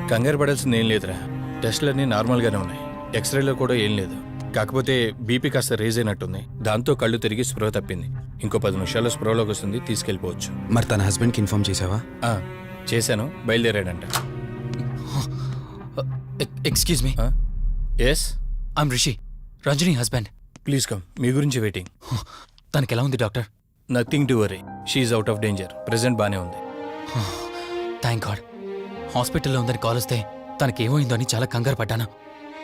కంగారు పడాల్సింది ఏం లేదురా. టెస్టులన్నీ నార్మల్గానే ఉన్నాయి. ఎక్స్రేలో కూడా ఏం లేదు. కాకపోతే బీపీ కాస్త రేజ్ అయినట్టుంది. దాంతో కళ్ళు తిరిగి స్పృహ తప్పింది. ఇంకో 10 నిమిషాల్లో స్పృహలోకి వస్తుంది, తీసుకెళ్ళిపోవచ్చు. మరి తన హస్బెండ్కి ఇన్ఫార్మ్ చేసావా? చేశాను, బయలుదేరాడంట. Excuse me. Yes, I'm Rishi, Ranjani husband. Please come. మీ గురించి వెయిటింగ్. తనకి ఎలా ఉంది doctor? Nothing to worry. She's out of danger. Present బానే ఉంది. Thank god. హాస్పిటల్లో ఉందని కాల్ వస్తే తనకేమైందో అని చాలా కంగారు పడ్డాను.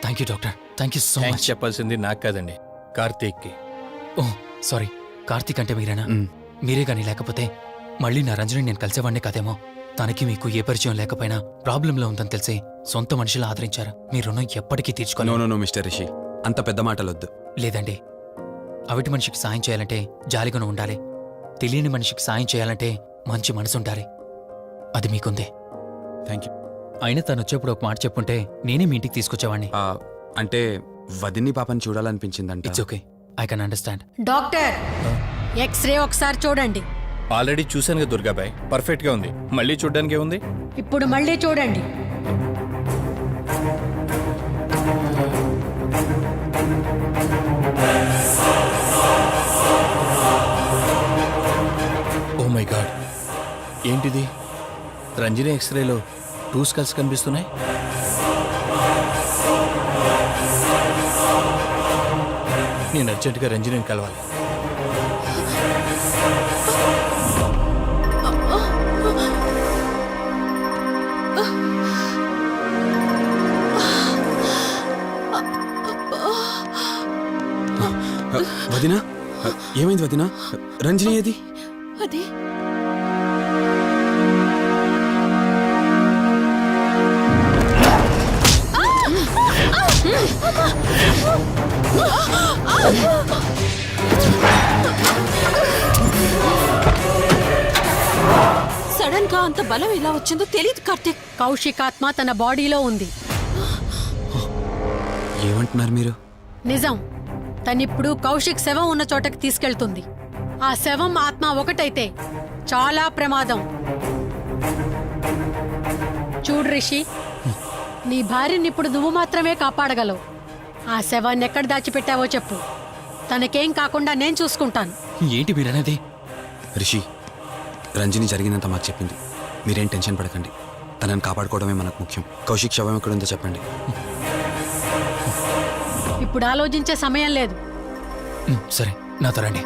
Thank you doctor. Thank you so much. చెప్పాల్సింది నాకు కాదండి, కార్తీక్కి. ఓ సారీ, కార్తీక్ అంటే మీరేనా? మీరే కానీ లేకపోతే మళ్ళీ నా రంజని నేను కలిసేవాడినే కాదేమో. తనకి మీకు ఏ పరిచయం లేకపోయినా ప్రాబ్లంలో ఉందని తెలిసి సొంత మనుషులు ఆదరించారు. మీ రుణం ఎప్పటికీ తీర్చుకోను. నో మిస్టర్ రిషి, అంత పెద్ద మాటలొద్దు. లేదండి, అవిటి మనిషికి సాయం చేయాలంటే జాలిగుణం ఉండాలి. తెలియని మనిషికి సాయం చేయాలంటే మంచి మనసు ఉండాలి. అది మీకుంది. Thank you. అయినా తను వచ్చేప్పుడు ఒక మాట చెప్పుంటే నేనే మీ ఇంటికి తీసుకొచ్చేవాడిని. అంటే వదిన్ని పాపని చూడాలనిపించిందంట. It's okay, I can understand. Doctor, x-ray ఒకసారి చూడండి. ఆల్రెడీ చూశానుగా దుర్గాబాయ్, పర్ఫెక్ట్ గా ఉంది. మళ్ళీ చూడ్డానికి ఏముంది? ఇప్పుడు మళ్ళీ చూడండి. ఓ మై గాడ్, ఏంటిది? రంజని ఎక్స్రేలో 2 స్కల్స్ కనిపిస్తున్నాయి. నేను అర్జెంటుగా రంజనిని కలవాలి. వదినా, ఏమైంది వదినా? రంజని ఏది? అది సడన్ గా అంత బలం ఎలా వచ్చిందో తెలియదు కార్తీక్. కౌశిక్ ఆత్మ తన బాడీలో ఉంది. ఏమంటున్నారు మీరు? నిజం. తనిప్పుడు కౌశిక్ శవం ఉన్న చోటకి తీసుకెళ్తుంది. ఆ శవం ఆత్మ ఒకటైతే చాలా ప్రమాదం. చూడు రిషి, నీ భార్యని ఇప్పుడు నువ్వు మాత్రమే కాపాడగలవు. ఆ శవాన్ని ఎక్కడ దాచిపెట్టావో చెప్పు. తనకేం కాకుండా నేను చూసుకుంటాను. ఏంటి మీరనేది? రిషి, రంజని జరిగినంత మాకు చెప్పింది. మీరేం టెన్షన్ పడకండి. తనని కాపాడుకోవడమే మనకు ముఖ్యం. కౌశిక్ శవం ఎక్కడుందో చెప్పండి. ఇప్పుడు ఆలోచించే సమయం లేదు. సరే, నాతో రండి.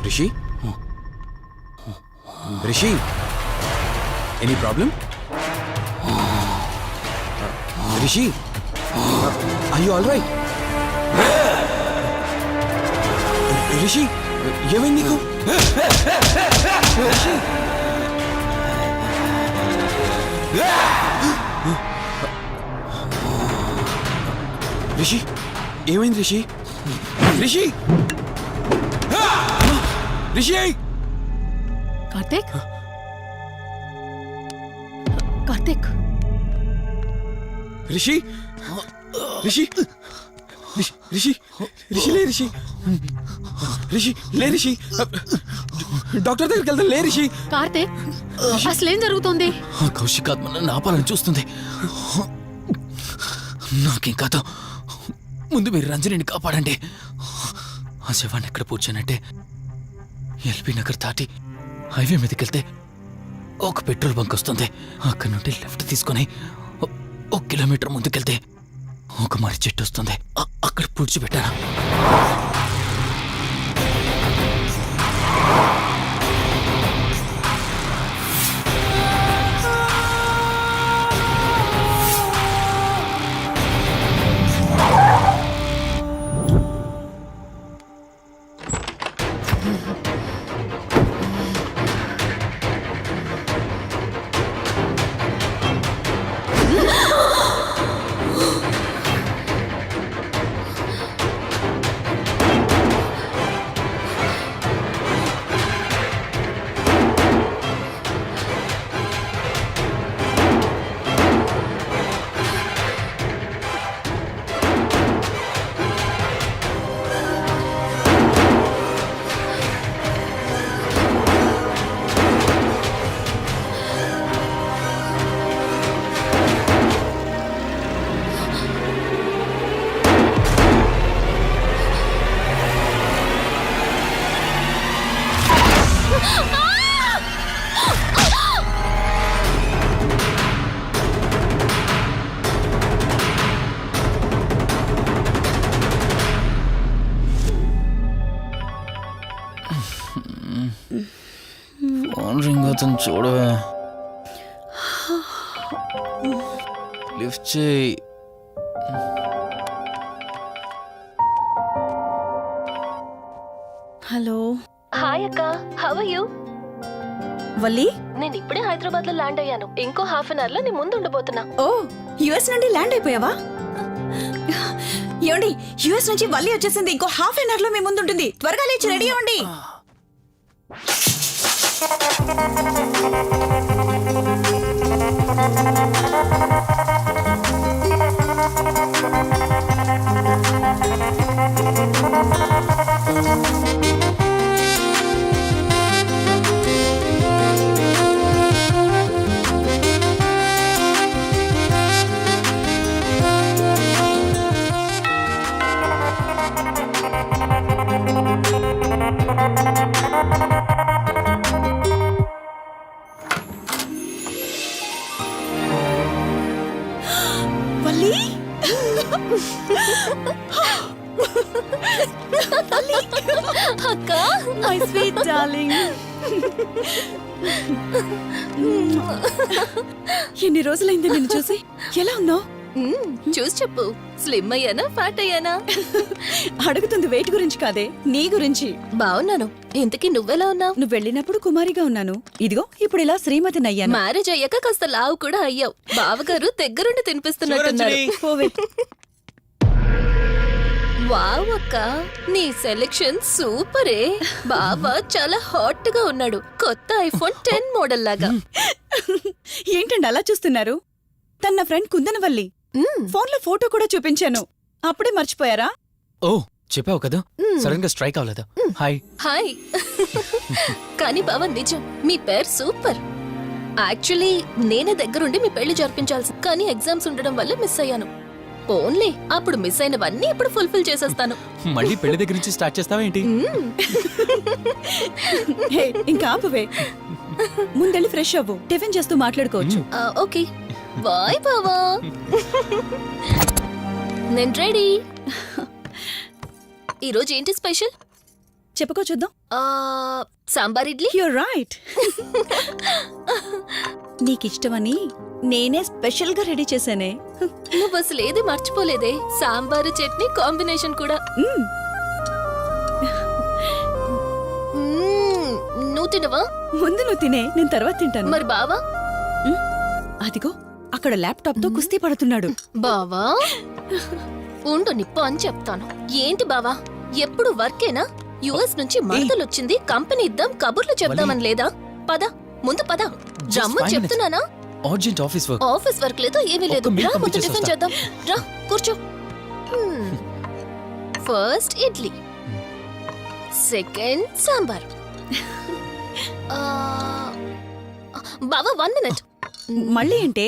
Rishi, Rishi, any problem? Rishi, are you all right? Rishi, ఏమైంది నీకు? రిషి, రిషి, ఏమైంది రిషి? రిషి, రిషి! కార్తీక్, కార్తీక్, రిషి, రిషి, రిషి, రిషి లే రిషి, రిషి లే రిషి, డాక్టర్ దగ్గరికి వెళ్తాం. లే రిషి. కార్తీక్, అసలేం జరుగుతుంది? కౌశిక్ ఆత్మ నన్ను ఆపాలని చూస్తుంది. నాకేం కాదు, ముందు మీరు రంజనిని కాపాడండి. ఆ శవాన్ని ఎక్కడ పూడ్చానంటే ఎల్బీ నగర్ దాటి హైవే మీదకి వెళ్తే ఒక పెట్రోల్ బంక్ వస్తుంది. అక్కడి నుండి లెఫ్ట్ తీసుకొని 1 కిలోమీటర్ ముందుకెళ్తే ఒక మర్రి చెట్టు వస్తుంది. అక్కడ పూడ్చిపెట్టాను. కొంచెం చూడవే. లిఫ్ట్ చేయి. హలో హాయ్ అక్క, హౌ ఆర్ యు? వల్లి. నేను ఇప్పుడే హైదరాబాద్ లో ల్యాండ్ అయ్యాను. ఇంకో హాఫ్ అన్ అవర్ లో నీ ముందు ఉండబోతున్నా. ఓ, యుఎస్ నుండి ల్యాండ్ అయిపోయావా? ఏమండి, యుఎస్ నుంచి వల్లి వచ్చేసింది. ఇంకో హాఫ్ అన్ అవర్ లో మీ ముందు ఉంటుంది. త్వరగా లేచి రెడీ అవ్వండి. వల్లి, అక్క, మై స్వీట్ డార్లింగ్. ఎన్ని రోజులైంది నిన్ను చూసి. ఎలా ఉన్నావు? చూసి చెప్పు. స్లిమ్ అయ్యానా, ఫ్యాట్ అయ్యానా? అడుగుతుంది వెయిట్ గురించి కాదే, నీ గురించి. బాగున్నాను. ఇంతకీ నువ్వెలా ఉన్నావు? నువ్వు వెళ్ళినప్పుడు కుమారిగా ఉన్నాను. ఇదిగో ఇప్పుడు ఇలా శ్రీమతిని అయ్యాను. మ్యారేజ్ అయ్యాక కాస్త లావు కూడా అయ్యావు. బావగారు దగ్గరుండి తినిపిస్తున్నట్టున్నారు. పోవే. వావ్ అక్క, నీ సెలెక్షన్ సూపరే. బావ చాలా హాట్ గా ఉన్నాడు. కొత్త ఐఫోన్ 10 మోడల్ లాగా. ఏంటండి అలా చూస్తున్నారు? తన నా ఫ్రెండ్ కుందనవల్లి. ఫోన్ లో ఫోటో కూడా చూపించాను. అప్పుడే మర్చిపోయారా? ఓ, చెప్పావు కదా, సడన్ గా స్ట్రైక్ అవ్వలేదు. హాయ్. హాయ్. కానీ బావ నిజం, మీ పేరు సూపర్. యాక్చువల్లీ నేనే దగ్గరుండి మీ పెళ్లి జరిపించాల్సి, కానీ ఎగ్జామ్స్ ఉండడం వల్ల మిస్ అయ్యాను. పోన్లే, అప్పుడు మిస్ అయినవన్నీ ఇప్పుడు ఫుల్ఫిల్ చేసేస్తాను. మళ్ళీ పెళ్లి దగ్గర నుంచి స్టార్ట్ చేస్తావా ఏంటి? హే, ఇంకా ఆపువే. ముందెళ్ళి ఫ్రెష్ అవ్వు. టిఫిన్ చేస్తూ మాట్లాడుకోవచ్చు. ఓకే బాయ్ బావా. నేను రెడీ. ఈరోజు ఏంటి స్పెషల్? చెప్పుకో చూద్దాం. సాంబార్ ఇడ్లీ. You're right. నీకిష్టమని నేనే స్పెషల్ గా రెడీ చేశానే. నువ్వు అసలు ఏది మర్చిపోలేదే. సాంబారు చట్నీ కాంబినేషన్ కూడా. నువ్వు తినవా? ముందు నువ్వు తినే, నేను తర్వాత తింటాను. మరి బావా? అదిగో అక్కడ ల్యాప్టాప్ తో కుస్తీ పడుతున్నాడు. బావా ఉండు, నిప్పు అని చెప్తాను. ఏంటి బావా, ఎప్పుడు వర్కేనా? యుఎస్ నుంచి మరదలొచ్చింది, కంపెనీ ఇద్దాం, కబుర్లు చెప్దామని లేదా? పద ముందు పద. రమ్ము చెప్తున్నానా? Urgent office work. Office work లేదు, ఏమీ లేదు. ఒక్క మీల్ రా, ముందు పంపించేసి టిఫిన్ వస్తా. చేద్దాం. రా కూర్చో. First idli, second sambar. బావా 1 మినిట్. మళ్ళీ అంటే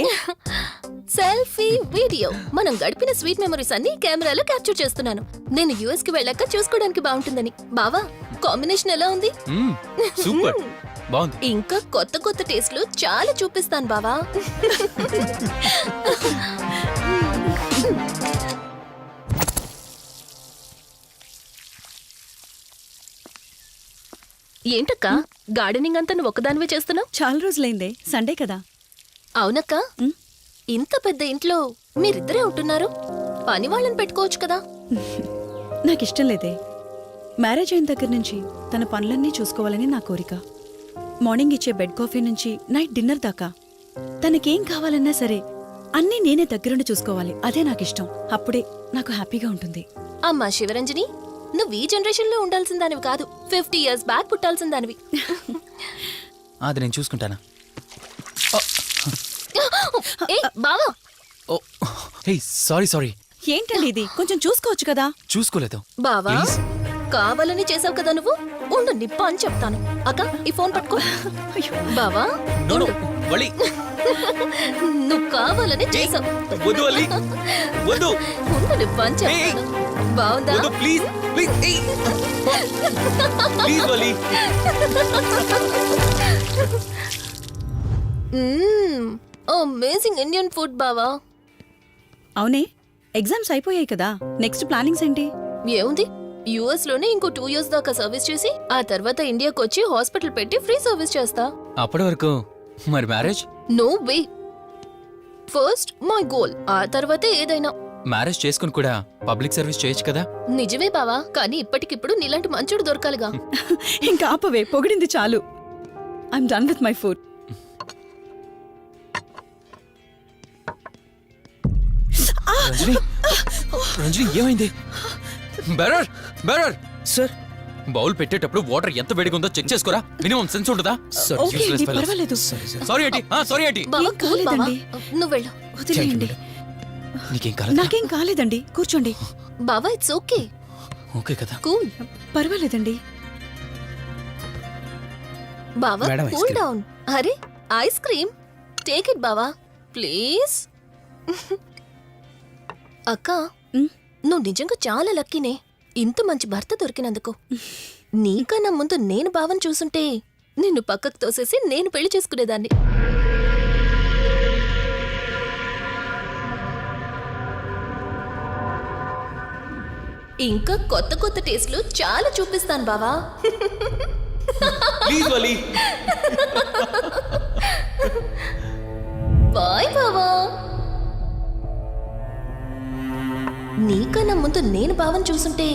సెల్ఫీ వీడియో. మనం గడిపిన స్వీట్ మెమరీస్ అన్ని కెమెరాలో క్యాప్చర్ చేస్తున్నాను. నేను యుఎస్ కి వెళ్ళాక చూసుకోవడానికి బాగుంటుందని. బావా, కాంబినేషన్ ఎలా ఉంది? సూపర్, బాగుంది. ఇంకా కొత్త కొత్త టేస్ట్లు చాలా చూపిస్తాను బావా. ఏంటక్క, గార్డెనింగ్ అంతా నువ్వు ఒక్కదానివే చేస్తున్నావు? చాలా రోజులైందే, సండే కదా. అవునక్క, ఇంత పెద్ద ఇంట్లో మీరిద్దరే ఉంటున్నారు. పని వాళ్ళని పెట్టుకోవచ్చు కదా. నాకిష్టం లేదే. మ్యారేజ్ అయిన దగ్గర నుంచి తన పనులన్నీ చూసుకోవాలని నా కోరిక. మార్నింగ్ ఇచ్చే బెడ్ కాఫీ నుంచి నైట్ డిన్నర్ దాకా తనకేం కావాలన్నా సరే అన్నీ నేనే దగ్గరుండి చూసుకోవాలి. అదే నాకిష్టం. అప్పుడే నాకు హ్యాపీగా ఉంటుంది. అమ్మా శివరంజని, నువ్వు ఈ జనరేషన్ లో ఉండాల్సిన దానివి కాదు. 50 years బ్యాక్ పుట్టాల్సిన దానివి. అది నేను చూసుకుంటానా? ఏయ్ బావా. ఓ, హే, సారీ. ఏంటండి ఇది? కొంచెం చూసుకోవచ్చు కదా. చూసుకోలేదు. బావా, Please. కావాలని చేసావు కదా నువ్వు. ఉండు, నిప్ప అని చెప్తాను. అక్క, ఈ ఫోన్ పట్టుకో. బావా, నో నో, ఉండు. వలి. నువ్వు కావాలని చేసావు. వద్దు వలి, వద్దు. ఉండు, నిప్ప అని చెప్తాను. బావుందా? వద్దు, ప్లీజ్ ప్లీజ్. ప్లీజ్ వలి. అమేజింగ్ ఇండియన్ ఫుడ్ బావా. అవునే, ఎగ్జామ్స్ అయిపోయాయి కదా. నెక్స్ట్ ప్లానింగ్స్ ఏంటి? ఏముంది, యుఎస్ లోనే ఇంకో 2 years దాకా సర్వీస్ చేసి ఆ తర్వాత ఇండియాకి వచ్చి హాస్పిటల్ పెట్టి ఫ్రీ సర్వీస్ చేస్తా. అప్పటి వరకు మరి marriage? No way. First my goal, ఆ తర్వాతే ఏదైనా. మ్యారేజ్ చేసుకుని కూడా పబ్లిక్ సర్వీస్ చేయొచ్చు కదా. నిజమే బావా, కానీ ఇప్పటికిప్పుడు నీలాంటి మంచోడు దొరకాలిగా. ఇంకా ఆపవే, పొగిడింది చాలు. I'm done with my food. Ranjani, Ranjani ఏమైంది? బెరర్ బెరర్ సార్ బౌల్ పెట్టేటప్పుడు వాటర్ ఎంత వేడిగా ఉందో చెక్ చేసుకోరా. మినిమం సెన్స్ ఉంటుందా? ఓకే అండి, పర్వాలేదు. సారీ ఏంటి, సారీ ఏంటి. బావా ఏం కూల్ బావా, కాలేదండి. నువ్వు వెళ్ళు. వదిలేయండి. నీకేం కాలేదు? నాకేం కాలేదండి, కూర్చోండి. బావా ఇట్స్ ఓకే, ఓకే కదా. కూల్. పర్వాలేదండి. బావా madam, ice cool cream. Down. అరే ఐస్ క్రీమ్, టేక్ ఇట్ బావా ప్లీజ్. అక్క, ఉమ్. నువ్వు నిజంగా చాలా లక్కీనే ఇంత మంచి భర్త దొరికినందుకు. నీకన్నా ముందు నేను బావని చూసుంటే నిన్ను పక్కకు తోసేసి నేను పెళ్లి చేసుకునేదాన్ని. ఇంకా కొత్త కొత్త టేస్ట్లు చాలా చూపిస్తాను బావా. Please Vali. బాయ్ బావా. నీకన్నా ముందు నేను బావని చూసుంటే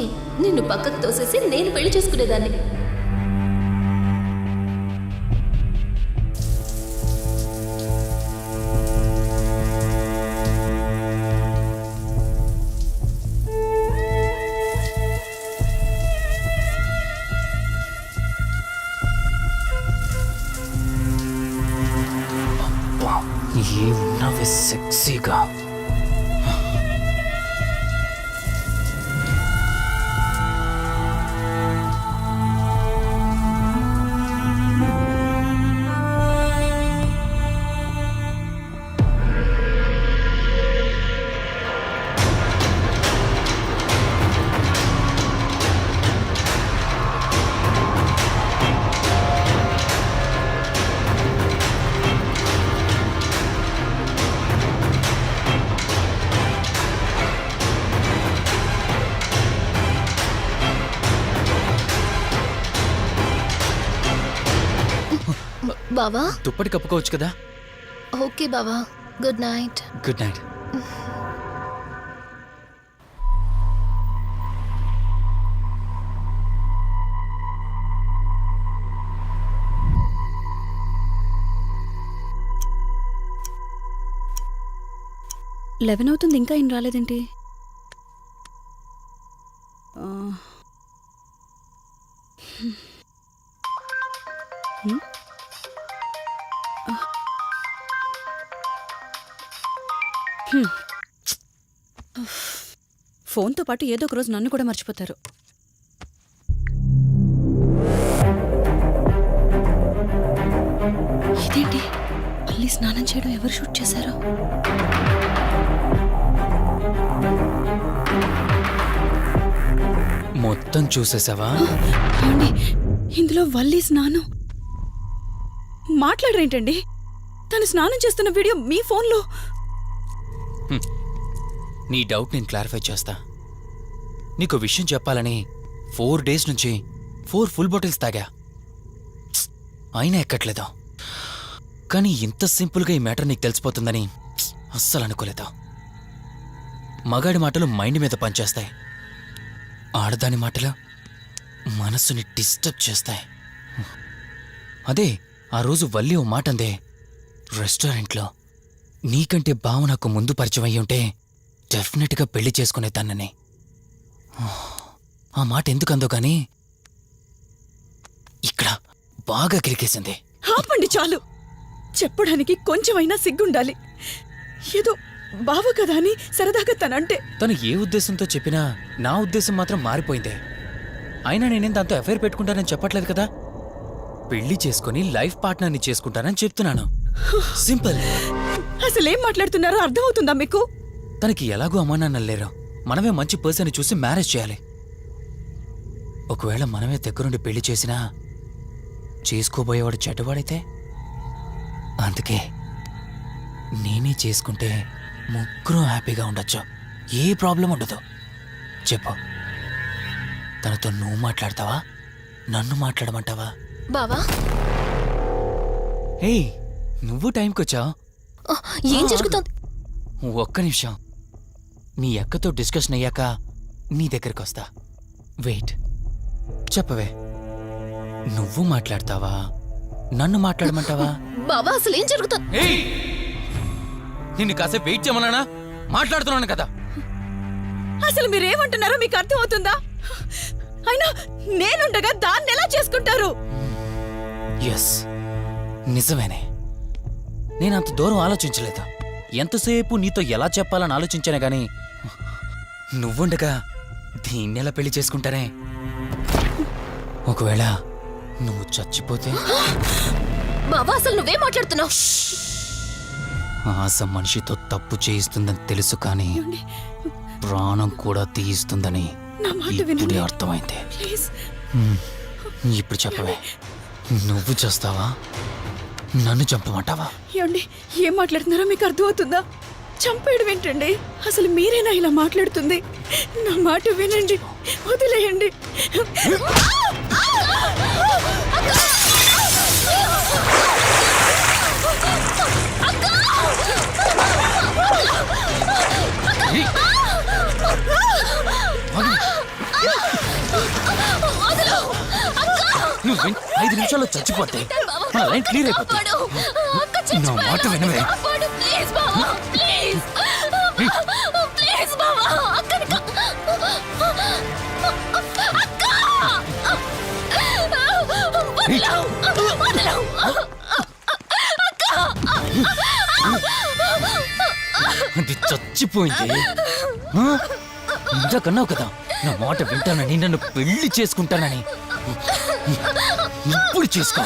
నిన్ను పక్కకు తోసేసి నేను పెళ్లి చేసుకునేదాన్ని. ఏమున్నావే సెక్సీగా. బావా దుప్పటి కప్పుకోవచ్చు కదా. ఓకే బావా, good night. Good night. Eleven అవుతుంది, ఇంకా ఏం రాలేదేంటి? ఫోన్తో పాటు ఏదో ఒక రోజు నన్ను కూడా మర్చిపోతారు. ఇదేంటి, మళ్ళీ స్నానం చేయడం ఎవరు షూట్ చేశారో? మొత్తం చూసేసావా? ఏమండి, ఇందులో వల్లి స్నానం మాట్లాడరేంటండి? తను స్నానం చేస్తున్న వీడియో మీ ఫోన్లో. నీ డౌట్ నేను క్లారిఫై చేస్తా. నీకు విషయం చెప్పాలని 4 days నుంచి 4 full బాటిల్స్ తాగా, అయినా ఎక్కట్లేదు. కానీ ఇంత సింపుల్గా ఈ మ్యాటర్ నీకు తెలిసిపోతుందని అస్సలు అనుకోలేదు. మగాడి మాటలు మైండ్ మీద పనిచేస్తాయి, ఆడదాని మాటలు మనస్సుని డిస్టర్బ్ చేస్తాయి. అదే ఆ రోజు వల్లి ఓ మాట అందే రెస్టారెంట్లో, నీకంటే బావ నాకు ముందు పరిచయం అయ్యి ఉంటే డెఫినెట్గా పెళ్లి చేసుకునేదాన్నని. ఆ మాట ఎందుకందో కానీ ఇక్కడ బాగా కిరికేసింది. ఆపండి చాలు. చెప్పడానికి కొంచెమైనా సిగ్గుండాలి. ఏదో బావ కదా అని సరదాగా తనంటే. తను ఏ ఉద్దేశంతో చెప్పినా నా ఉద్దేశం మాత్రం మారిపోయిందే. అయినా నేనేం దాంతో అఫైర్ పెట్టుకుంటానని చెప్పట్లేదు కదా. పెళ్లి చేసుకుని లైఫ్ పార్ట్నర్ని చేసుకుంటానని చెప్తున్నాను. సింపుల్. అసలేం మాట్లాడుతున్నారో అర్థమవుతుందా మీకు? తనకి ఎలాగో అమ్మా నాన్నలు లేరు, మనమే మంచి పర్సన్ని చూసి మ్యారేజ్ చేయాలి. ఒకవేళ మనమే దగ్గరుండి పెళ్లి చేసినా చేసుకోబోయేవాడు చెడ్డవాడైతే. అందుకే నేనే చేసుకుంటే ముగ్గురం హ్యాపీగా ఉండొచ్చు, ఏ ప్రాబ్లం ఉండదు. చెప్పు, తనతో నువ్వు మాట్లాడతావా, నన్ను మాట్లాడమంటావా? బావా హే నువ్వు టైంకి వచ్చావు. ఆ, ఏం జరుగుతోంది? ఒక్క నిమిషం, మీ అక్కతో డిస్కషన్ అయ్యాక నీ దగ్గరికి వస్తా. వెయిట్, చెప్పవే, నువ్వు మాట్లాడతావా నన్ను మాట్లాడమంటావా? బావా అసలు ఏం జరుగుతోంది? ఏయ్! నిన్ను కాసేపు వెయిట్ చేయమన్నానా? మాట్లాడుతున్నాను కదా. అసలు మీరేమంటున్నారో మీకు అర్థమవుతుందా? అయినా నేనుండగా దాన్ని ఎలా చేసుకుంటారు? ఎస్, నిజమేనే. నేను అంత దూరం ఆలోచించలేదు. ఎంతసేపు నీతో ఎలా చెప్పాలని ఆలోచించానే గాని నువ్వుండగా దీన్నెలా పెళ్లి చేసుకుంటానే? ఒకవేళ నువ్వు చచ్చిపోతే? బావా అసలు నువ్వేం మాట్లాడుతున్నావు? ఆశ మనిషితో తప్పు చేయిస్తుందని తెలుసు కానీ ప్రాణం కూడా తీయిస్తుందని నా మాట ఇప్పుడే వినండి. అర్థమైంది. ప్లీజ్. ఇప్పుడు చెప్పవే, నువ్వు చేస్తావా నన్ను చంపమంటావా? ఏమండి, ఏం మాట్లాడుతున్నారో మీకు అర్థమవుతుందా? చంపేయడం ఏంటండి? అసలు మీరేనా ఇలా మాట్లాడుతుంది? నా మాట వినండి, వదిలేయండి. నువ్వు 5 నిమిషాల్లో చచ్చిపోతే మన లైన్ క్లియర్ అయిపోతుంది. కాపాడు. అక్క నా చచ్చిపోయాడు. మాట వినవే. కాపాడు, ప్లీజ్ బావా, ప్లీజ్. ప్లీజ్ బావా, అక్కని వదలవు. అది చచ్చిపోయింది. ఇందాకన్నావు కదా నా మాట వింటానని, నన్ను పెళ్లి చేసుకుంటానని. ఇప్పుడు చేసుకో.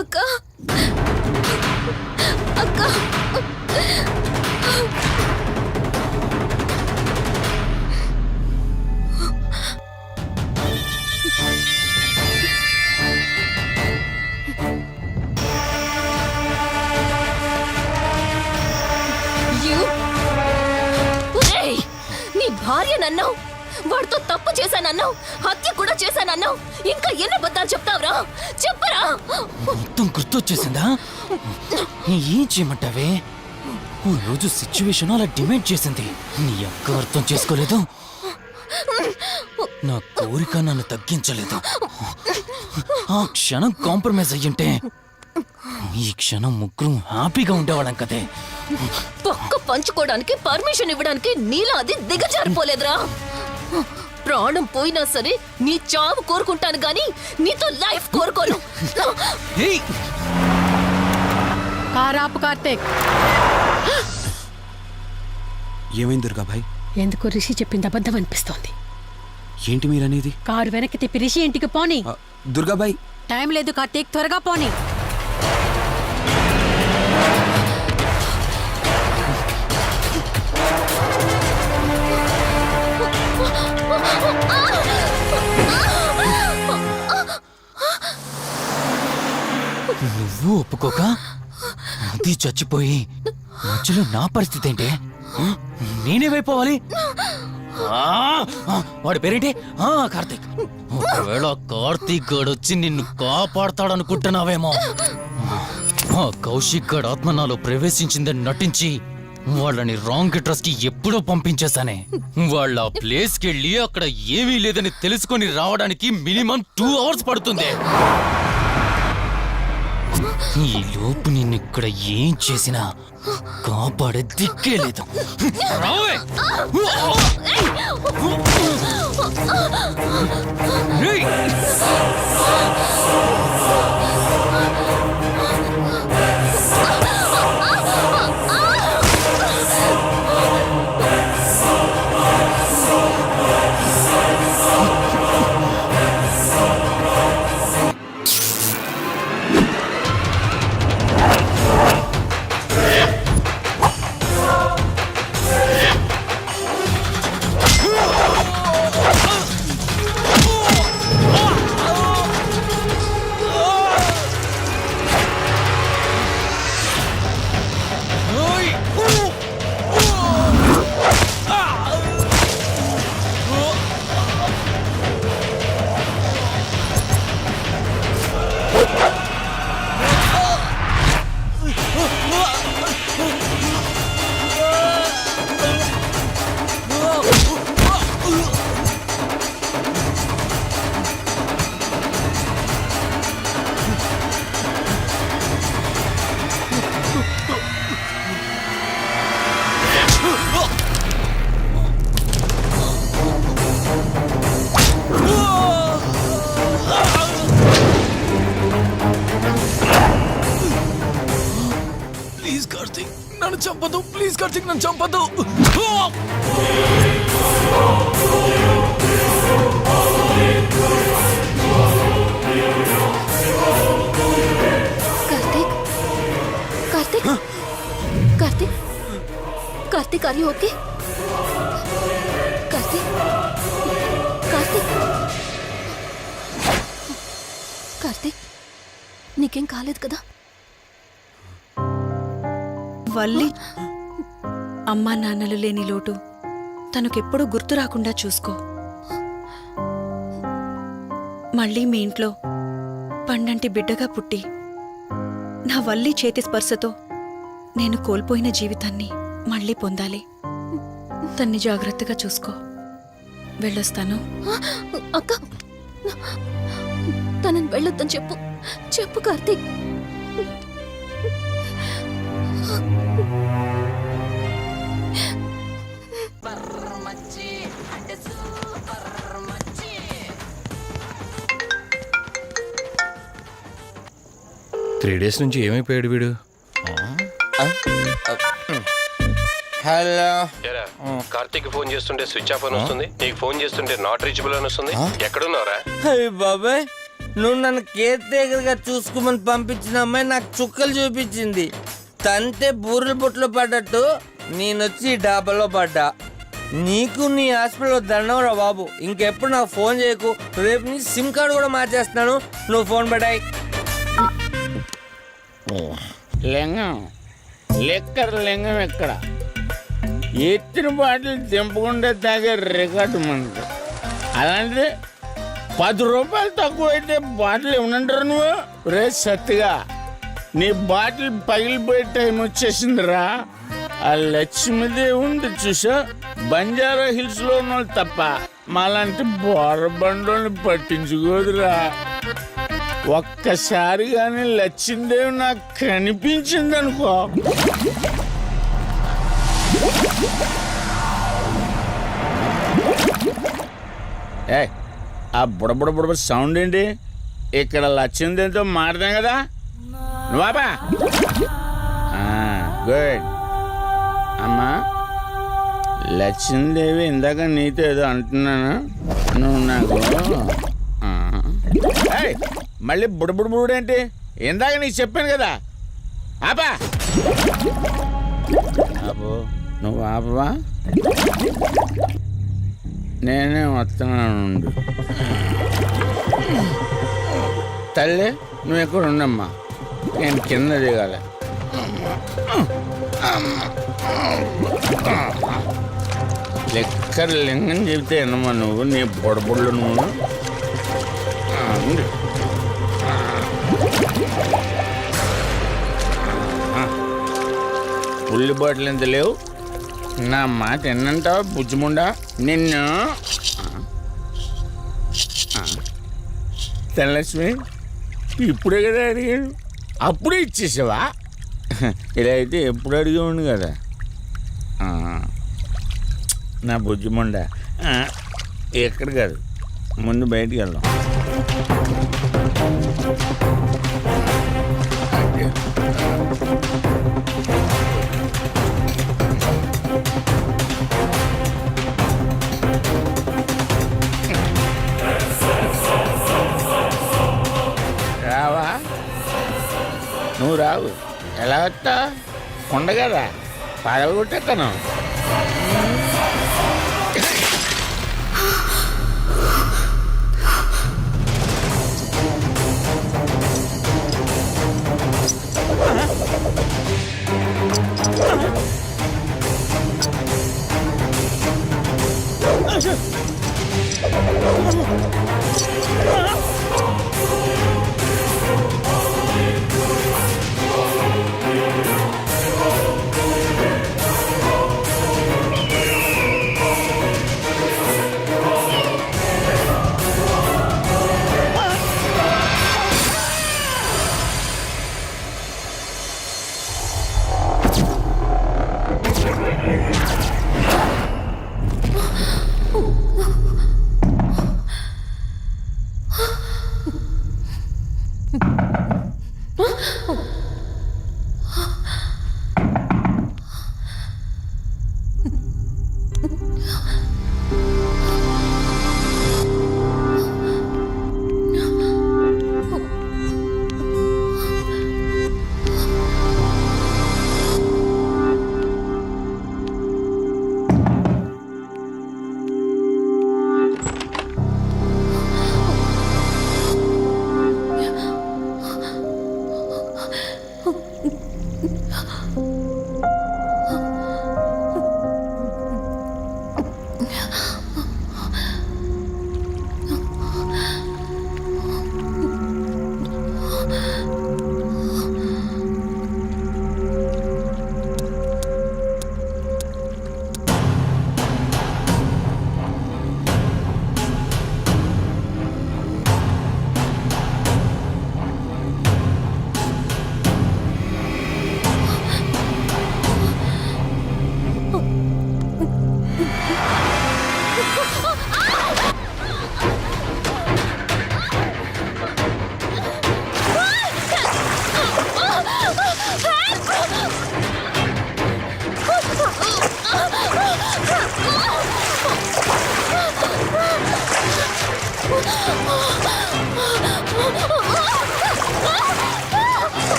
అక్క అక్క నీ భార్య నన్నావు, వాడితో తప్పు చేశానన్నావు, హత్య కూడా చేశానన్నావు. ఇంకా ఎన్ని అబద్ధాలు చెప్తావురా? చెప్పరా? మొత్తం గుర్తొచ్చేసిందా? ఏం చేయమంటావే? ఓ రోజు సిచ్యువేషన్ అలా డిమాండ్ చేసింది. నీ అక్క అర్థం చేసుకోలేదు, నా కోరిక నన్ను తగ్గించలేదు. ఆ క్షణం కాంప్రమైజ్ అయ్యుంటే ఈ క్షణం ముగ్గురు హ్యాపీగా ఉండేవాళ్ళం కదే. పక్క పంచుకోవడానికి పర్మిషన్ ఇవ్వడానికి నీలా అది దిగజారిపోలేదురా. ప్రాణం పోయినా సరే నీ చావు కోరుకుంటాను గాని నీతో లైఫ్ కోరుకోను. ఏయ్! కారాపు కార్తీక్. ఏమైంది దుర్గాభాయ్? ఎందుకు రిషి చెప్పింది అబద్ధం అనిపిస్తోంది. ఏంటి మీరనేది? కారు వెనక్కి తిప్పి రిషి ఇంటికి పోని. దుర్గాభాయ్, టైం లేదు కార్తీక్, త్వరగా పోని. ఆ అది చచ్చిపోయి మధ్యలో నా పరిస్థితి ఏంటి? నేనేమైపోవాలి? వాడి పేరేంటి? కార్తీక్. ఒకవేళ కార్తీక్ గాడు వచ్చి నిన్ను కాపాడతాడనుకుంటున్నావేమో. కౌశిక్ గాడు ఆత్మ నాలో ప్రవేశించిందని నటించి వాళ్ళని రాంగ్ అడ్రస్ కి ఎప్పుడో పంపించేశానే. వాళ్ళ ప్లేస్ కి వెళ్ళి అక్కడ ఏమీ లేదని తెలుసుకొని రావడానికి మినిమం 2 hours పడుతుంది. ఈ లోపు నిన్ను ఇక్కడ ఏం చేసినా కాపాడే దిక్కే లేదు. రావే! రేయ్! ప్లీజ్ కార్తీక్ నన్ను చంపదు. ప్లీజ్ కార్తీక్ నన్ను చంపదు. Karthik Karthik Karthik Karthik are you okay? Karthik Karthik Karthik నీకేం కాలేదు కదా? వల్లి అమ్మా నాన్నలు లేని లోటు తనకెప్పుడూ గుర్తు రాకుండా చూసుకో. మళ్ళీ మీ ఇంట్లో పండంటి బిడ్డగా పుట్టి నా వల్లి చేతి స్పర్శతో నేను కోల్పోయిన జీవితాన్ని మళ్ళీ పొందాలి. తన్ని జాగ్రత్తగా చూసుకో. వెళ్ళొస్తాను. అక్క తనని వెళ్ళొద్దని చెప్పు. చెప్పు కార్తీక్. త్రీ డేస్ నుంచి ఏమైపోయాడు వీడు? హలో. కార్తీక్ ఫోన్ చేస్తుంటే స్విచ్ ఆఫ్ అని వస్తుంది, నీకు ఫోన్ చేస్తుంటే నాట్ రీచబుల్ అని వస్తుంది. ఎక్కడున్నారా? అయ్య బాబాయ్, నువ్వు నన్ను కేర్ టేకర్గా చూసుకోమని పంపించిన అమ్మాయి నాకు చుక్కలు చూపించింది. తంతే బూరెల బొట్లో పడ్డట్టు నేనొచ్చి డాబాలో పడ్డా. నీకు నీ హాస్పిటల్లో దండం రా బాబు. ఇంకెప్పుడు నాకు ఫోన్ చేయకు. రేపు నీ సిమ్ కార్డు కూడా మార్చేస్తున్నాను. నువ్వు ఫోన్ పడాయి. లింగం లెక్కర్ లింగం ఎక్కడ? ఎత్తిన బాటిల్ తెంపకుండా తాగే రికార్డు మనకు. అలాంటిది 10 రూపాయలు తక్కువ అయితే బాటిల్ ఇవ్వనంటారు నువ్వు? రే సత్తిగా, నీ బాటిల్ పగిలిపోయే టైం వచ్చేసిందిరా. ఆ లక్ష్మీదేవి ఉంది చూసా, బంజారా హిల్స్ లో ఉన్న తప్ప మాలాంటి బోరబండోని పట్టించుకోదురా. ఒక్కసారి కానీ లక్ష్మీదేవి నాకు కనిపించింది అనుకో, ఏ ఆ బుడబుడ సౌండ్ ఏంటి? ఇక్కడ లక్ష్మీదేవితో మాట్లాడాం కదా నువ్వా? గుడ్ అమ్మా. లక్ష్మీదేవి ఇందాక నీతో ఏదో అంటున్నాను, నువ్వు నాకు మళ్ళీ బుడబుడేంటి? ఇందాక నీకు చెప్పాను కదా ఆపా. ఆపో, నువ్వు ఆపవా? నేనే వస్తున్నాను. తల్లి నువ్వు ఎక్కడ ఉండమ్మా, నేను కింద దిగాలి. లెక్కర లింగం చెబితే ఎన్నమ్మా నువ్వు నీ బొడబొళ్ళు నువ్వు ఉంది. ఉల్లి బాటిల్ ఎంత లేవు నా మాట ఎన్నంటావా బుజ్జిముండా నిన్ను ధనలక్ష్మి ఇప్పుడే కదా అడిగాడు అప్పుడే ఇచ్చేసావా ఇలా అయితే ఎప్పుడు అడిగేవాడిని కదా నా బుజ్జిముండా ఎక్కడ కాదు ముందు బయటికి వెళ్దాం రావా నువ్వు రావు ఎలా వస్తా కొండ కదా పడవ కొట్టేస్తాను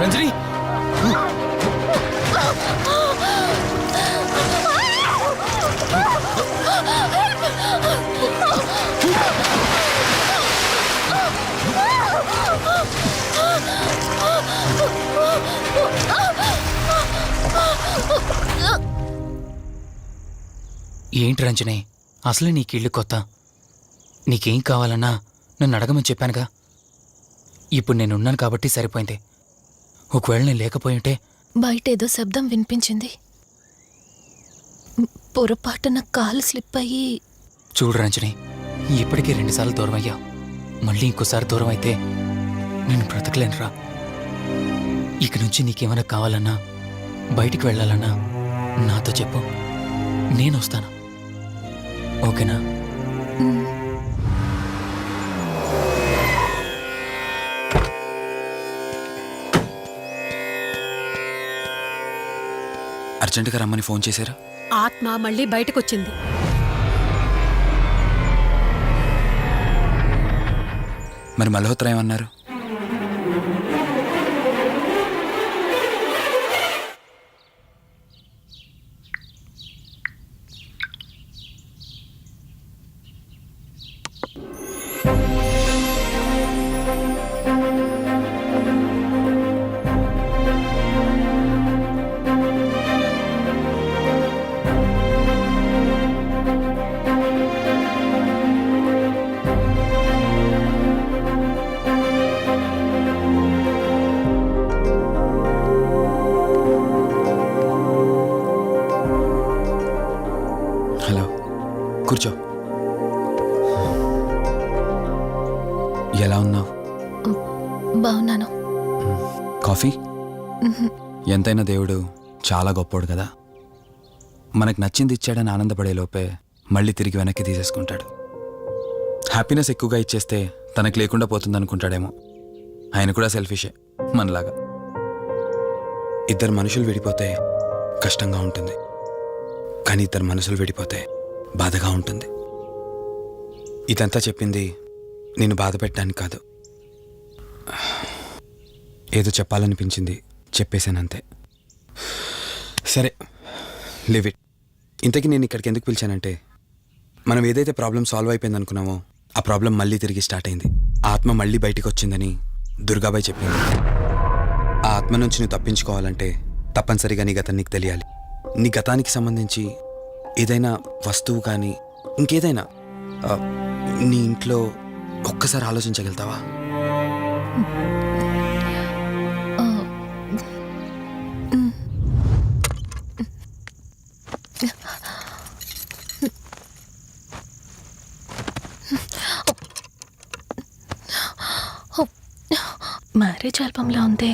రంజని ఏంటి రంజని అసలే నీకిళ్ళు కొత్త. నీకేం కావాలన్నా నన్ను అడగమని చెప్పానుగా. ఇప్పుడు నేనున్నాను కాబట్టి సరిపోయింది. ఒకవేళ నేను లేకపోయింటే బయట ఏదో శబ్దం వినిపించింది. పొరపాటున కాలు స్లిప్ అయ్యి. చూడు రంజని, ఇప్పటికే 2 సార్లు దూరం అయ్యావు. మళ్ళీ ఇంకోసారి దూరం అయితే నేను బ్రతకలేనురా. ఇక నుంచి నీకేమైనా కావాలన్నా బయటికి వెళ్ళాలన్నా నాతో చెప్పు, నేను వస్తాను. ఓకేనా? అర్జెంటుగా రమ్మని ఫోన్ చేశారా? ఆత్మ మళ్ళీ బయటకొచ్చింది. మరి మల్హోత్రా ఏమన్నారు? కూర్చో. ఎలా ఉన్నావు? బాగున్నాను. కాఫీ? ఎంతైనా దేవుడు చాలా గొప్పోడు కదా. మనకు నచ్చింది ఇచ్చాడని ఆనందపడే లోపే మళ్ళీ తిరిగి వెనక్కి తీసేసుకుంటాడు. హ్యాపీనెస్ ఎక్కువగా ఇచ్చేస్తే తనకు లేకుండా పోతుందనుకుంటాడేమో. ఆయన కూడా సెల్ఫిషే మనలాగా. ఇద్దరు మనుషులు విడిపోతే కష్టంగా ఉంటుంది, కానీ ఇద్దరు మనసులు విడిపోతే బాధగా ఉంటుంది. ఇదంతా చెప్పింది నేను బాధ పెట్టడానికి కాదు, ఏదో చెప్పాలనిపించింది చెప్పేశానంతే. సరే, లివ్ ఇట్. ఇంతకీ నేను ఇక్కడికి ఎందుకు పిలిచానంటే, మనం ఏదైతే ప్రాబ్లం సాల్వ్ అయిపోయింది అనుకున్నామో ఆ ప్రాబ్లం మళ్ళీ తిరిగి స్టార్ట్ అయింది. ఆ ఆత్మ మళ్ళీ బయటికి వచ్చిందని దుర్గాబాయ్ చెప్పింది. ఆ ఆత్మ నుంచి నువ్వు తప్పించుకోవాలంటే తప్పనిసరిగా నీ గతం నీకు తెలియాలి. నీ గతానికి సంబంధించి ఏదైనా వస్తువు కానీ ఇంకేదైనా నీ ఇంట్లో ఒక్కసారి ఆలోచించగలుగుతావా? మ్యారేజ్ ఆల్బంలా ఉంది.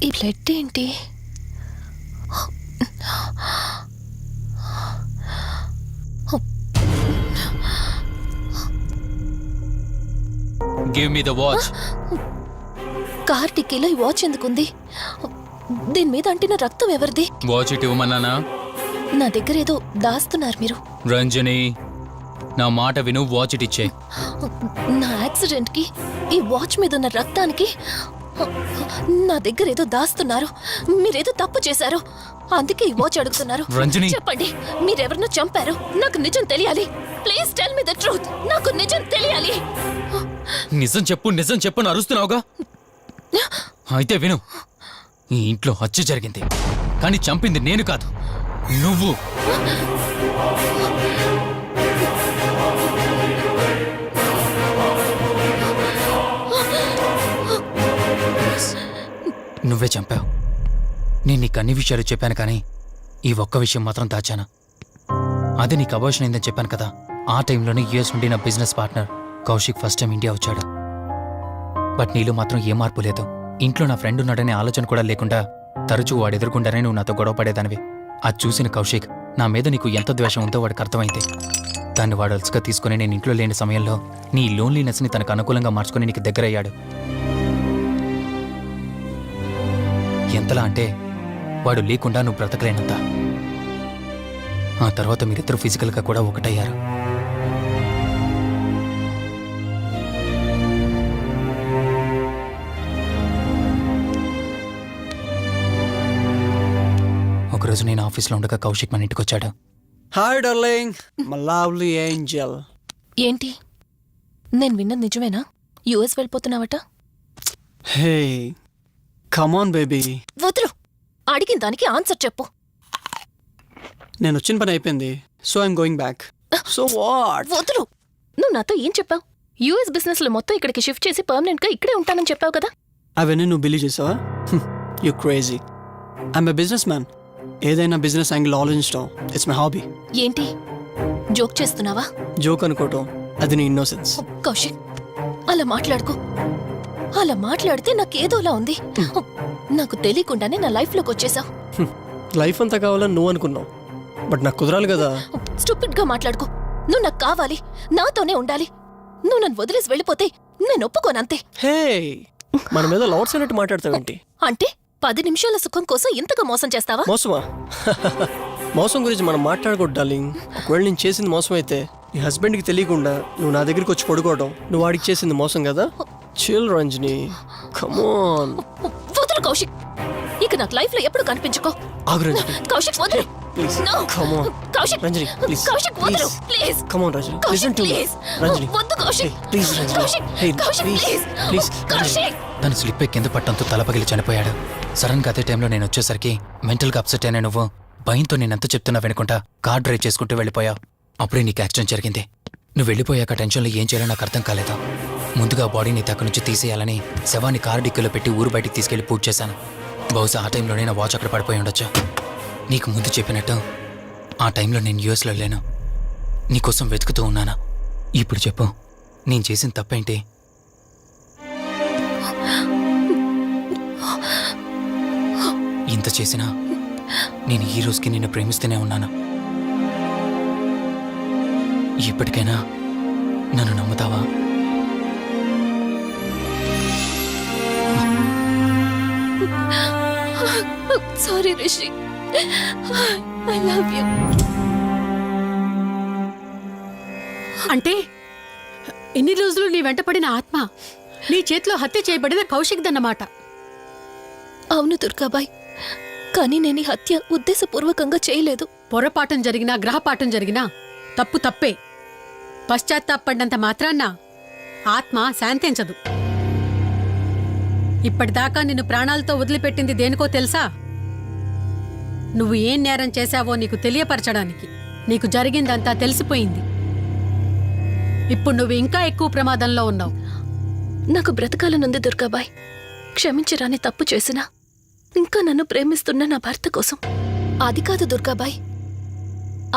ఈ బ్లడ్ ఏంటి? Give me the watch. Car టిక్కీలో ఈ వాచ్ ఎందుకుంది? దీని మీద అంటిన రక్తం ఎవరిది? వాచ్ ఇటు ఇవ్వమన్నానా? నా దగ్గర ఏదో దాస్తున్నారు మీరు. రంజని, నా మాట విను, వాచ్ ఇటు ఇచ్చే. నా యాక్సిడెంట్ కి ఈ వాచ్ మీద ఉన్న రక్తానికి నా దగ్గర ఏదో దాస్తున్నారు. మీరేదో తప్పు చేశారు, అందుకే ఈ వాచ్ అడుగుతున్నారు. రంజని, చెప్పండి, మీరెవరినో చంపారు. నాకు నిజం తెలియాలి. Please tell me the truth. నాకు నిజం తెలియాలి. నిజం చెప్పు, నిజం చెప్పు అని అరుస్తున్నావుగా. అయితే విను, ఈ ఇంట్లో హత్య జరిగింది, కానీ చంపింది నేను కాదు, నువ్వు. నువ్వే చంపావు. నేను నీకు అన్ని విషయాలు చెప్పాను, కానీ ఈ ఒక్క విషయం మాత్రం దాచాను. అది నీకు అబార్షన్ అయిందని చెప్పాను కదా. ఆ టైంలోనే యూఎస్ నుండి నా business partner Kaushik first time India వచ్చాడు. బట్ నీలో మాత్రం ఏ మార్పు లేదు. ఇంట్లో నా ఫ్రెండ్ ఉన్నాడనే ఆలోచన కూడా లేకుండా తరచూ వాడు ఎదుర్కొంటానే నువ్వు నాతో గొడవ పడేదానివి. అది చూసిన కౌశిక్ నా మీద నీకు ఎంత ద్వేషం ఉందో వాడికి అర్థమైంది. దాన్ని వాడు అలసుగా తీసుకుని నేను ఇంట్లో లేని సమయంలో నీ లోన్లీనెస్ని తనకు అనుకూలంగా మార్చుకుని నీకు దగ్గరయ్యాడు. ఎంతలా అంటే వాడు లేకుండా నువ్వు బ్రతకలేనంత. ఆ తర్వాత మీరిద్దరూ ఫిజికల్గా కూడా ఒకటయ్యారు. ఒకరోజు నేను ఆఫీస్లో ఉండగా కౌశిక్ మన ఇంటికి వచ్చాడు. Hi darling, my lovely angel. ఏంటి, నేను విన్నది నిజమేనా? యుఎస్ వెళ్ళిపోతున్నావట? Hey come on baby. వదులు, అడిగిన దానికి ఆన్సర్ చెప్పు. నేను వచ్చిన పని అయిపోయింది, so I'm going back. So what? వదులు. నువ్వు నాతో ఏం చెప్పావు? యుఎస్ బిజినెస్ లో మొత్తం ఇక్కడికి షిఫ్ట్ చేసి పర్మనెంట్ గా ఇక్కడే ఉంటానని చెప్పావు కదా. అవన్నీ నువ్వు బిలీవ్ చేసావా? You crazy. I'm a business man. ఏదైనా బిజినెస్ యాంగిల్ ఆలోచించడం ఇట్స్ మై హాబీ. ఏంటి, జోక్ చేస్తున్నావా? జోక్ అనుకోవటం అది నీ ఇన్నోసెన్స్. కౌశిక్, అలా మాట్లాడుకో. అలా మాట్లాడితే నాకేదోలా ఉంది. నాకు తెలియకుండానే నా లైఫ్ లోకి వచ్చేసావు. లైఫ్ అంతా కావాలని నువ్వు అనుకున్నావు, బట్ నాకు కుదరాలి కదా. స్టూపిడ్ గా మాట్లాడుకో. నువ్వు నాకు కావాలి, నాతోనే ఉండాలి. నువ్వు నన్ను వదిలేసి వెళ్ళిపోతే నేను ఒప్పుకోనంతే. హే మన మీద లవర్స్ అన్నట్టు మాట్లాడతావేంటి? అంటే 10 నిమిషాల సుఖం కోసం ఇంతగా మోసం చేస్తావా? మోసమా? మోసం గురించి మనం మాట్లాడకూడదు డార్లింగ్. ఒకవేళ నేను చేసింది మోసం అయితే నీ హస్బెండ్కి తెలియకుండా నువ్వు నా దగ్గరికి వచ్చి పడుకోవడం నువ్వు వాడికి చేసింది మోసం కదా. Chill Ranjani, come on. వదులు కౌశిక్, ఇక నాకు లైఫ్ లో ఎప్పుడు కనిపించుకో. ఆగు రంజని, కౌశిక్ వదులు. Please. No. Come on Kaushik, Ranjani, please. Kaushik వదులు please. Come on Ranjani, Kaushik listen to me. Please. Ranjani, వద్దు Kaushik. Please Ranjani. Kaushik, hey Kaushik please please. Please. Kaushik. తను స్లిప్ అయి కింద పట్టడంతో తలపగిలి చనిపోయాడు. సడన్ గా అదే టైంలో నేను వచ్చేసరికి మెంటల్ గా అప్సెట్ అయినా నువ్వు భయంతో నేనెంత చెప్తున్నా వినకుండా కార్ డ్రైవ్ చేసుకుంటూ వెళ్ళిపోయావు. అప్పుడే నీకు యాక్సిడెంట్ జరిగింది. నువ్వు వెళ్ళిపోయాక టెన్షన్లో ఏం చేయాలో నాకు అర్థం కాలేదు. ముందుగా బాడీని అక్కడి నుంచి తీసేయాలని శవాన్ని కారు డిక్కీలో పెట్టి ఊరు బయటికి తీసుకెళ్లి పూజ చేశాను. బహుశా ఆ టైంలోనే నా వాచ్ అక్కడ పడిపోయి ఉండొచ్చు. నీకు ముందు చెప్పినట్టు ఆ టైంలో నేను యూఎస్లో లేను. నీకోసం వెతుకుతూ ఉన్నాను. ఇప్పుడు చెప్పు, నేను చేసిన తప్పేంటి? ఇంత చేసినా నేను ఈ రోజుకి నిన్ను ప్రేమిస్తూనే ఉన్నాను. ఇప్పటికైనా నన్ను నమ్ముతావా? Sorry Rishi, I love you. అంటే ఇన్ని రోజులు నీ వెంటపడిన ఆత్మ నీ చేతిలో హత్య చేయబడిన కౌశిక్ దన్నమాట. అవును దుర్గాబాయ్, కానీ నేను ఈ హత్య ఉద్దేశపూర్వకంగా చేయలేదు. పొరపాఠం జరిగినా గ్రహపాఠం జరిగినా తప్పు తప్పే. పశ్చాత్తాపడినంత మాత్రాన్న ఆత్మ శాంతించదు. ఇప్పటిదాకా నిన్ను ప్రాణాలతో వదిలిపెట్టింది దేనికో తెలుసా? నువ్వు ఏం నేరం చేశావో నీకు తెలియపరచడానికి. నీకు జరిగిందంతా తెలిసిపోయింది. ఇప్పుడు నువ్వు ఇంకా ఎక్కువ ప్రమాదంలో ఉన్నావు. నాకు బ్రతకాలనుంది దుర్గాబాయ్. క్షమించరాని తప్పు చేసినా ఇంకా నన్ను ప్రేమిస్తున్న నా భర్త కోసం. అది కాదు దుర్గాబాయ్,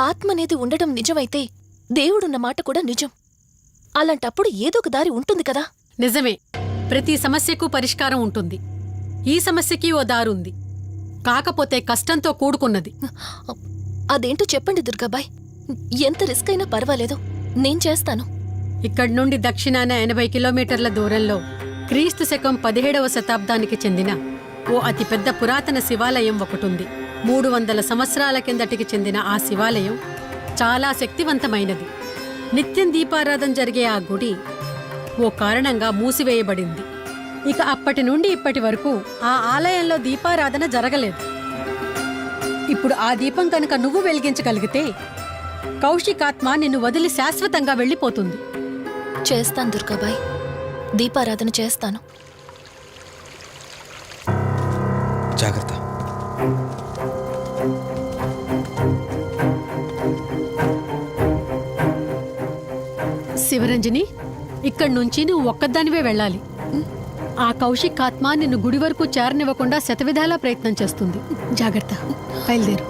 ఆత్మ అనేది ఉండడం నిజమైతే దేవుడున్న మాట కూడా నిజం. అలాంటప్పుడు ఏదో ఒక దారి ఉంటుంది కదా. నిజమే, ప్రతి సమస్యకు పరిష్కారం ఉంటుంది. ఈ సమస్యకి ఓ దారుంది, కాకపోతే కష్టంతో కూడుకున్నది. అదేంటో చెప్పండి దుర్గాబాయ్. ఎంత రిస్క్ అయినా పర్వాలేదు, నేను చేస్తాను. ఇక్కడి నుండి దక్షిణాన 80 కిలోమీటర్ల దూరంలో క్రీస్తు శకం 17వ శతాబ్దానికి చెందిన ఓ అతిపెద్ద పురాతన శివాలయం ఒకటుంది. 300 సంవత్సరాల కిందటికి చెందిన ఆ శివాలయం చాలా శక్తివంతమైనది. నిత్యం దీపారాధన జరిగే ఆ గుడి ఓ కారణంగా మూసివేయబడింది. ఇక అప్పటి నుండి ఇప్పటి వరకు ఆ ఆలయంలో దీపారాధన జరగలేదు. ఇప్పుడు ఆ దీపం కనుక నువ్వు వెలిగించగలిగితే కౌశికాత్మ నిన్ను వదిలి శాశ్వతంగా వెళ్ళిపోతుంది. చేస్తాను దుర్గాబాయ్, దీపారాధన చేస్తాను. జాగ్రత్త. శివరంజని, ఇక్కడి నుంచి నువ్వు ఒక్కదానివే వెళ్ళాలి. ఆ కౌశిక్ ఆత్మ నిన్ను గుడి వరకు చేరనివ్వకుండా శతవిధాలా ప్రయత్నం చేస్తుంది. జాగ్రత్త, బయలుదేరు.